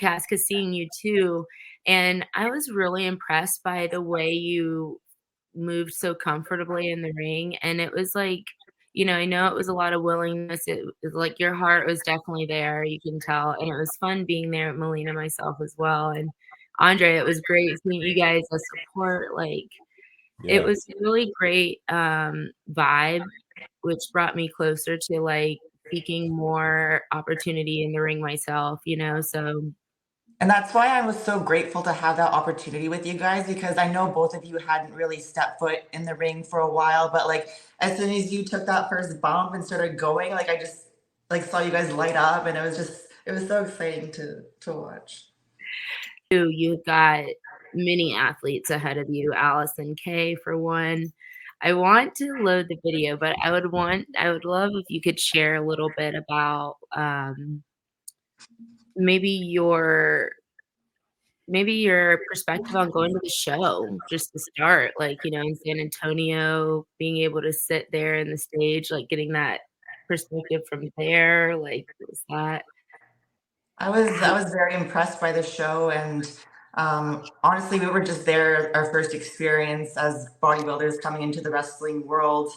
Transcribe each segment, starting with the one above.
Cass, 'cause seeing you too, and I was really impressed by the way you moved so comfortably in the ring, and it was like, I know it was a lot of willingness, it was like your heart was definitely there, you can tell, and it was fun being there with Melina, myself as well, and Andre, it was great seeing you guys as support, like, it Yeah. was a really great, vibe, which brought me closer to, like, seeking more opportunity in the ring myself, so And that's why I was so grateful to have that opportunity with you guys because I know both of you hadn't really stepped foot in the ring for a while, but like as soon as you took that first bump and started going, like I just like saw you guys light up and it was so exciting to watch. you've got many athletes ahead of you, Allison Kay for one. I want to load the video, but I would love if you could share a little bit about, maybe your maybe your perspective on going to the show just to start, like, in San Antonio, being able to sit there in the stage, like, getting that perspective from there, like, what was that? I was very impressed by the show and honestly we were just there our first experience as bodybuilders coming into the wrestling world.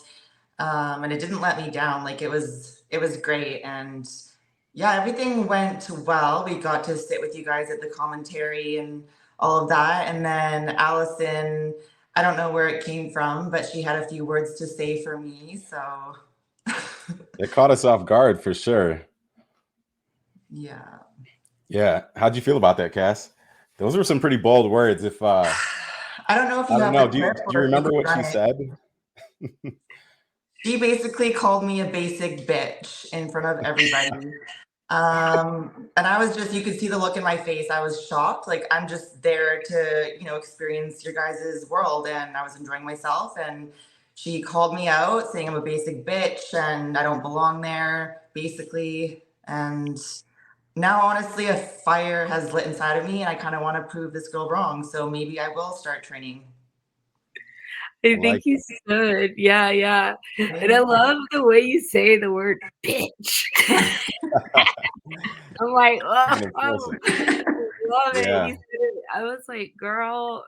And it didn't let me down. Like it was great, and yeah, everything went well. We got to sit with you guys at the commentary and all of that, and then Allison, I don't know where it came from, but she had a few words to say for me. So It caught us off guard for sure. yeah, Yeah. How'd you feel about that, Cass? Those were some pretty bold words. If I don't know if I you don't have the know, do clip you or if you remember could what run she it. said? She basically called me a basic bitch in front of everybody. And I was just, you could see the look in my face. I was shocked. Like, I'm just there to, experience your guys' world. And I was enjoying myself. And she called me out saying I'm a basic bitch and I don't belong there, basically. And now, honestly, a fire has lit inside of me and I kind of want to prove this girl wrong. So maybe I will start training. I I think like you should. Yeah, yeah. And I Yeah. love the way you say the word bitch. I'm like, "Oh, kind of I force it. love it." You Yeah. said it. I was like, "Girl,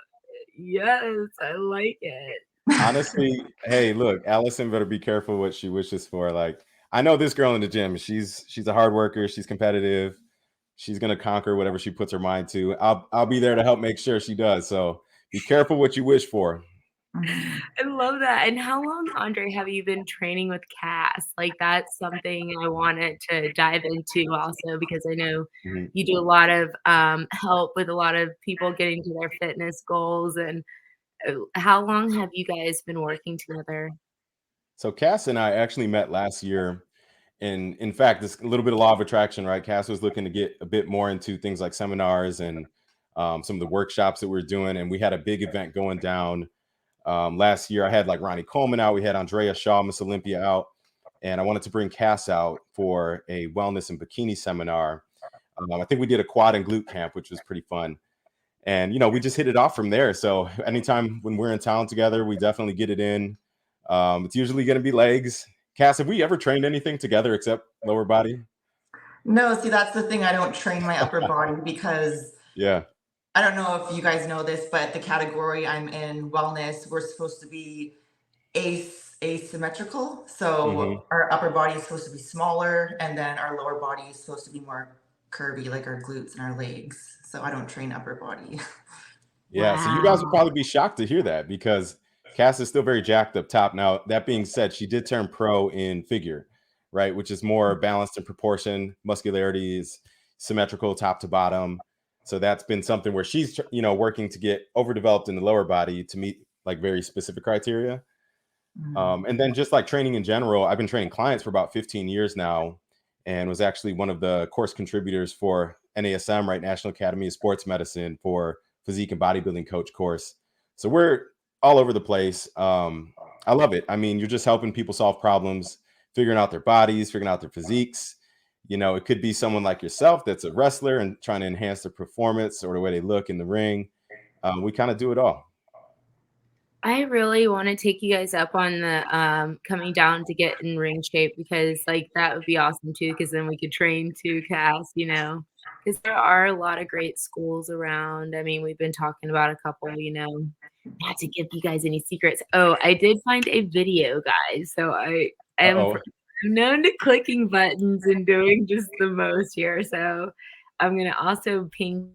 yes, I like it." Honestly, hey, look, Allison better be careful what she wishes for. Like, I know this girl in the gym. She's a hard worker. She's competitive. She's gonna conquer whatever she puts her mind to. I'll be there to help make sure she does. So be careful what you wish for. Mhm. I love that. And how long, Andre, have you been training with Cass? Like, that's something I wanted to dive into also because I know Mhm. you do a lot of, help with a lot of people getting to their fitness goals, and, how long have you guys been working together? So Cass and I actually met last year. And in fact, this a little bit of law of attraction, right? Cass was looking to get a bit more into things like seminars and some of the workshops that we are doing. And we had a big event going down last year. I had like Ronnie Coleman out. We had Andrea Shaw, Miss Olympia out. And I wanted to bring Cass out for a wellness and bikini seminar. I think we did a quad and glute camp, which was pretty fun. And, we just hit it off from there. So anytime when we're in town together, we definitely get it in. It's usually going to be legs. Cass, have we ever trained anything together except lower body? No, see, that's the thing. I don't train my upper body because Yeah. I don't know if you guys know this, but the category I'm in, wellness, we're supposed to be asymmetrical. Hmm. So our upper body is supposed to be smaller, and then our lower body is supposed to be more curvy, like our glutes and our legs. So I don't train upper body. Yeah. So you guys would Wow. probably be shocked to hear that because Cass is still very jacked up top. Now, that being said, she did turn pro in figure, right? Which is more balanced in proportion. Muscularity is symmetrical top to bottom. So that's been something where she's, working to get overdeveloped in the lower body to meet like very specific criteria. Mm. And then just like training in general, I've been training clients for about 15 years now and was actually one of the course contributors for NASM, right? National Academy of Sports Medicine for physique and bodybuilding coach course. So we're all over the place. I love it. I mean, you're just helping people solve problems, figuring out their bodies, figuring out their physiques. It could be someone like yourself that's a wrestler and trying to enhance their performance or the way they look in the ring. We kind of do it all. I really wanna take you guys up on the, coming down to get in ring shape because, like, that would be awesome too. Because then we could train too, Cass, you know? Because there are a lot of great schools around. I mean, we've been talking about a couple, you know, not to give you guys any secrets. Oh, I did find a video, guys, so I am Uh-oh. I'm known to clicking buttons and doing just the most here, so I'm gonna also ping.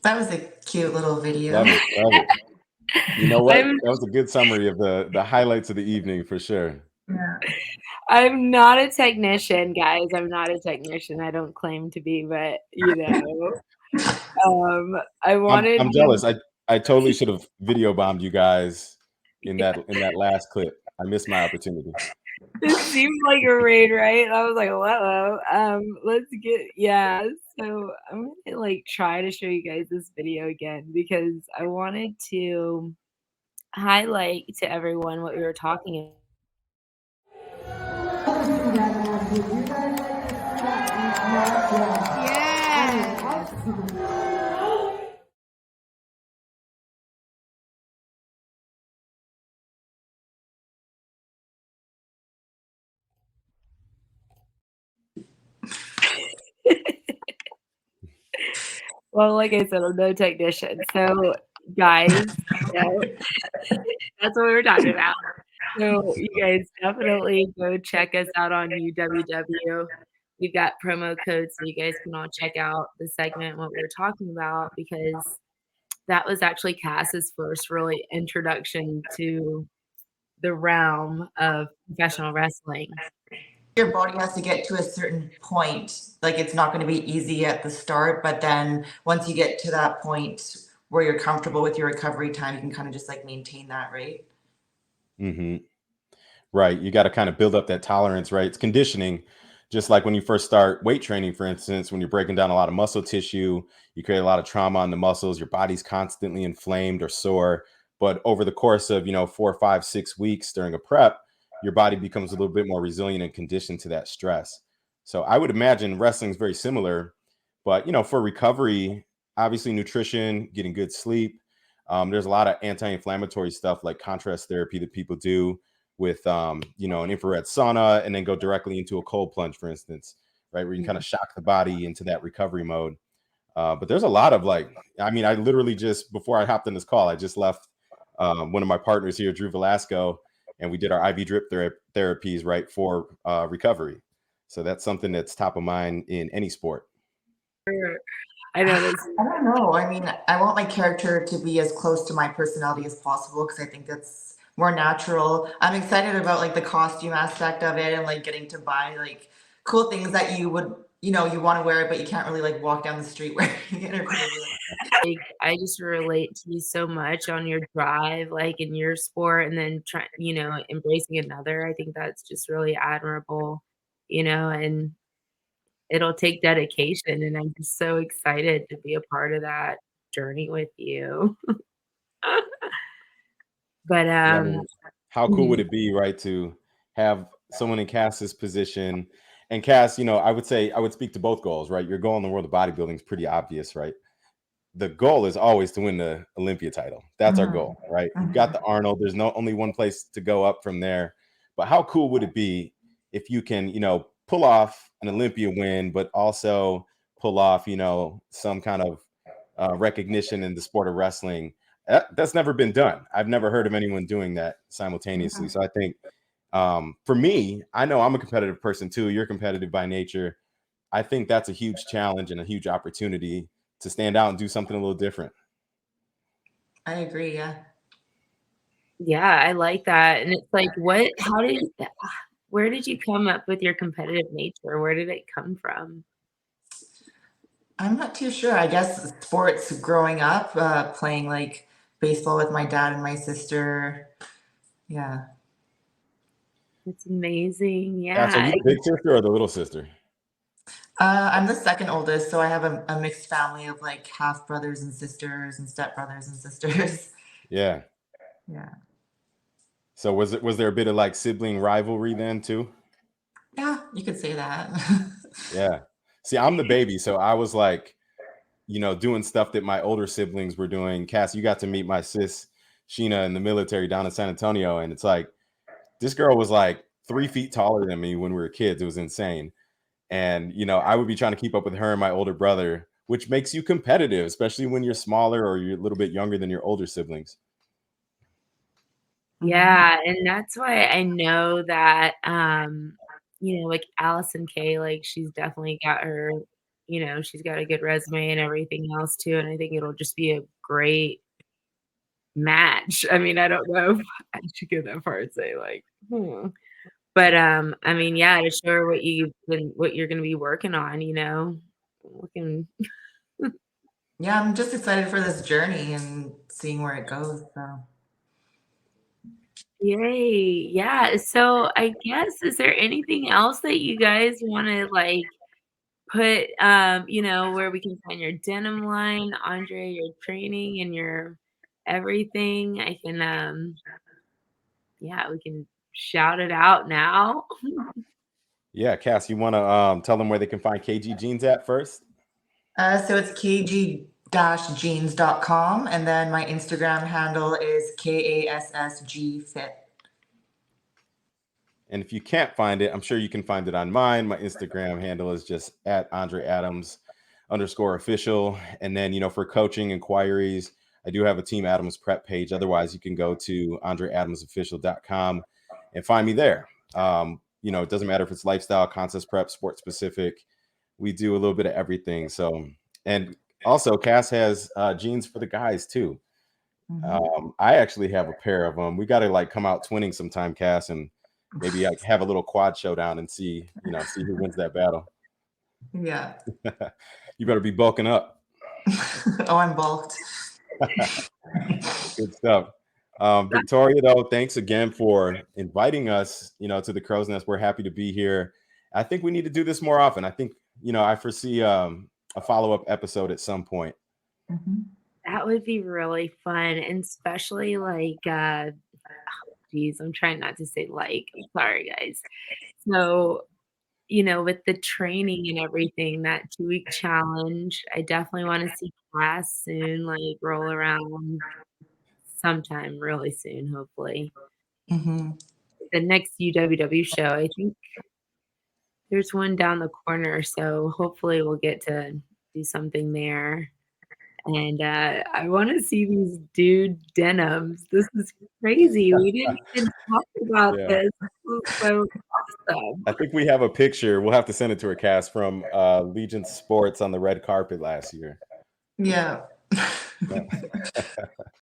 That was a cute little video. Love it, love it. You know what? I'm That was a good summary of the highlights of the evening for sure. Yeah. I'm not a technician, guys. I'm not a technician. I don't claim to be, but, you know, I wanted I'm you. jealous. I totally should have video bombed you guys in that last clip. I missed my opportunity. This seemed like a raid, right? I was like, "Whoa." Let's get yeah, so I'm gonna, like, try to show you guys this video again because I wanted to highlight to everyone what we were talking. Well, like I said, I'm no technician. So, guys, you know, that's what we were talking about. So, you guys definitely go check us out on UWW. We've got promo codes so you guys can all check out the segment, what we were talking about, because that was actually Cass's first really introduction to the realm of professional wrestling. Your body has to get to a certain point. Like it's not going to be easy at the start, but then once you get to that point where you're comfortable with your recovery time, you can kind of just like maintain that, right? Mhm. Right, you gotta kinda build up that tolerance, right? It's conditioning, just like when you first start weight training, for instance, when you're breaking down a lot of muscle tissue, you create a lot of trauma on the muscles, your body's constantly inflamed or sore, but over the course of, 4, 5, 6 weeks during a prep, your body becomes a little bit more resilient and conditioned to that stress. So I would imagine wrestling is very similar, but, for recovery, obviously nutrition, getting good sleep, there's a lot of anti-inflammatory stuff like contrast therapy that people do with an infrared sauna and then go directly into a cold plunge, for instance, right? Where you can kind Mhm. of shock the body into that recovery mode. But there's a lot of I mean, I literally just before I hopped on this call, I just left one of my partners here, Drew Velasco, and we did our IV drip therapies right for recovery. So that's something that's top of mind in any sport. I know this. I don't know. I mean, I want my character to be as close to my personality as possible because I think that's more natural. I'm excited about like the costume aspect of it and like getting to buy like cool things that you would, you want to wear, but you can't really like walk down the street wearing it or people be like, Like, I just relate to you so much on your drive, like, in your sport and then embracing another. I think that's just really admirable, and it'll take dedication, and I'm just so excited to be a part of that journey with you. But, Yeah, I mean, how cool would mhm. it be, right, to have someone in Cass's position? And Cass, I would say I would speak to both goals, right? Your goal in the world of bodybuilding is pretty obvious, right? The goal is always to win the Olympia title. That's our mhm, goal, right? You've got mhm. the Arnold. There's no only one place to go up from there. But how cool would it be if you can, pull off an Olympia win, but also pull off, some kind of recognition in the sport of wrestling? That's never been done. I've never heard of anyone doing that simultaneously. So I think for me, I know I'm a competitive person too. You're competitive by nature. I think that's a huge challenge and a huge opportunity to stand out and do something a little different. I agree. Yeah. Yeah, I like that, and it's like, where did you come up with your competitive nature? Where did it come from? I'm not too sure. I guess sports growing up, playing like baseball with my dad and my sister. Yeah. It's amazing, Yeah. So are yeah. you the big sister or the little sister? I'm the second oldest, so I have a mixed family of like half brothers and sisters and step brothers and sisters. Yeah. Yeah. So was there a bit of like sibling rivalry then too? Yeah, you could say that. Yeah. See, I'm the baby, so I was like, doing stuff that my older siblings were doing. Cass, you got to meet my sis Sheena in the military down in San Antonio, and it's like this girl was like 3 feet taller than me when we were kids. It was insane. And I would be trying to keep up with her and my older brother, which makes you competitive, especially when you're smaller or you're a little bit younger than your older siblings. Mhm. Yeah, and that's why I know that, like Allison Kay, like, she's definitely got her she's got a good resume and everything else too, and I think it'll just be a great match. I mean, I don't know if I should go that far and say, like, "Hmm." But, I mean, yeah, to show her what you're gonna be working on, looking Yeah, I'm just excited for this journey and seeing where it goes. So, Yay. Yeah, so I guess, is there anything else that you guys wanna, like, put, where we can find your denim line, Andre, your training and your everything? I can, yeah, we can shout it out now. Yeah, Cass, you want to tell them where they can find KG Jeans at first? so it's kg-jeans.com, and then my Instagram handle is KASSG Fit. And if you can't find it, I'm sure you can find it on mine. My Instagram handle is just at Andre Adams _official. And then, for coaching inquiries, I do have a Team Adams prep page. Otherwise, you can go to andreadamsofficial.com and find me there. It doesn't matter if it's lifestyle, contest prep, sports specific. We do a little bit of everything. So, and also Cass has jeans for the guys too. Mhm. I actually have a pair of them. We got to like come out twinning sometime, Cass, and maybe like have a little quad showdown and see who wins that battle. Yeah. You better be bulking up. Oh, I'm bulked. Good stuff. Victoria, though, thanks again for inviting us, to the Crow's Nest. We're happy to be here. I think we need to do this more often. I think, I foresee a follow-up episode at some point. Mhm. That would be really fun, and especially, like, geez, I'm trying not to say like. I'm sorry, guys. So, with the training and everything, that 2-week challenge, I definitely wanna see class soon, like, roll around sometime really soon, hopefully. Mhm. The next UWW show, I think there's one down the corner, so hopefully we'll get to do something there. And, I wanna see these dude denims. This is crazy. We didn't even talk about Yeah. this. This is so awesome. I think we have a picture. We'll have to send it to her, Cass, from Legion Sports on the red carpet last year. Yeah. Yeah.